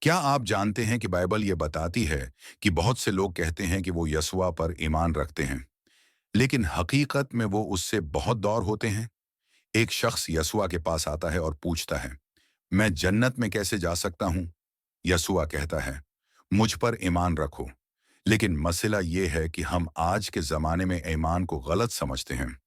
क्या आप जानते हैं कि बाइबल ये बताती है कि बहुत से लोग कहते हैं कि वो यस्वा पर ईमान रखते हैं, लेकिन हकीकत में वो उससे बहुत दूर होते हैं। एक शख्स यस्वा के पास आता है और पूछता है, मैं जन्नत में कैसे जा सकता हूँ? यस्वा कहता है, मुझ पर ईमान रखो। लेकिन मसला ये है कि हम आज के ज़माने में ईमान को गलत समझते हैं।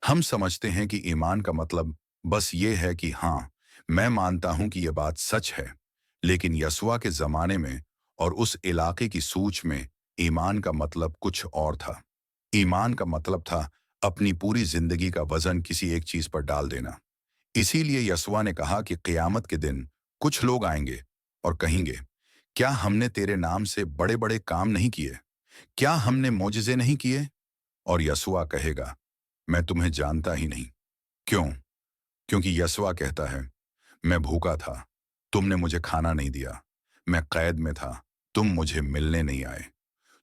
हम समझते हैं कि ईमान का मतलब बस ये है कि हाँ, मैं मानता हूं कि यह बात सच है। लेकिन यस्वा के ज़माने में और उस इलाके की सूच में ईमान का मतलब कुछ और था। ईमान का मतलब था अपनी पूरी जिंदगी का वजन किसी एक चीज पर डाल देना। इसीलिए यस्वा ने कहा कि क़यामत के दिन कुछ लोग आएंगे और कहेंगे, क्या हमने तेरे नाम से बड़े बड़े काम नहीं किए? क्या हमने मोजज़े नहीं किए? और यस्वा कहेगा, मैं तुम्हें जानता ही नहीं। क्यों? क्योंकि यस्वा कहता है, मैं भूखा था, तुमने मुझे खाना नहीं दिया। मैं कैद में था, तुम मुझे मिलने नहीं आए।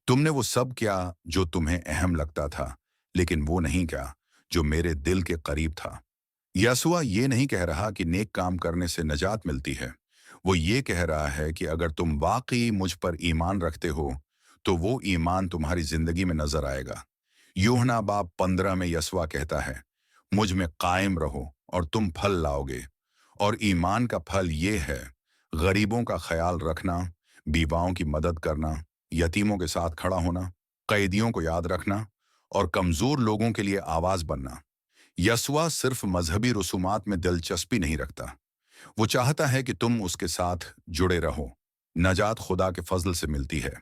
तुमने वो सब किया जो तुम्हें अहम लगता था, लेकिन वो नहीं किया जो मेरे दिल के करीब था। यस्वा ये नहीं कह रहा कि नेक काम करने से नजात मिलती है। वो ये कह रहा है कि अगर तुम वाकई मुझ पर ईमान रखते हो, तो वो ईमान तुम्हारी जिंदगी में नजर आएगा। यूहन्ना बाब 15 में यस्वा कहता है, मुझ में कायम रहो और तुम फल लाओगे। और ईमान का फल ये है, गरीबों का ख्याल रखना, बीवाओं की मदद करना, यतीमों के साथ खड़ा होना, कैदियों को याद रखना और कमजोर लोगों के लिए आवाज बनना। यस्वा सिर्फ मजहबी रसूमात में दिलचस्पी नहीं रखता। वो चाहता है कि तुम उसके साथ जुड़े रहो। नजात खुदा के फजल से मिलती है,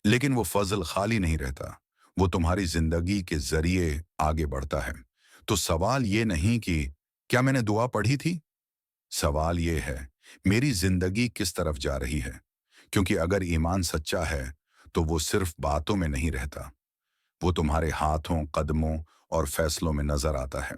लेकिन वो फजल खाली नहीं रहता। वो तुम्हारी जिंदगी के जरिए आगे बढ़ता है। तो सवाल ये नहीं कि क्या मैंने दुआ पढ़ी थी, सवाल ये है, मेरी जिंदगी किस तरफ जा रही है? क्योंकि अगर ईमान सच्चा है, तो वो सिर्फ बातों में नहीं रहता, वो तुम्हारे हाथों, कदमों और फैसलों में नजर आता है।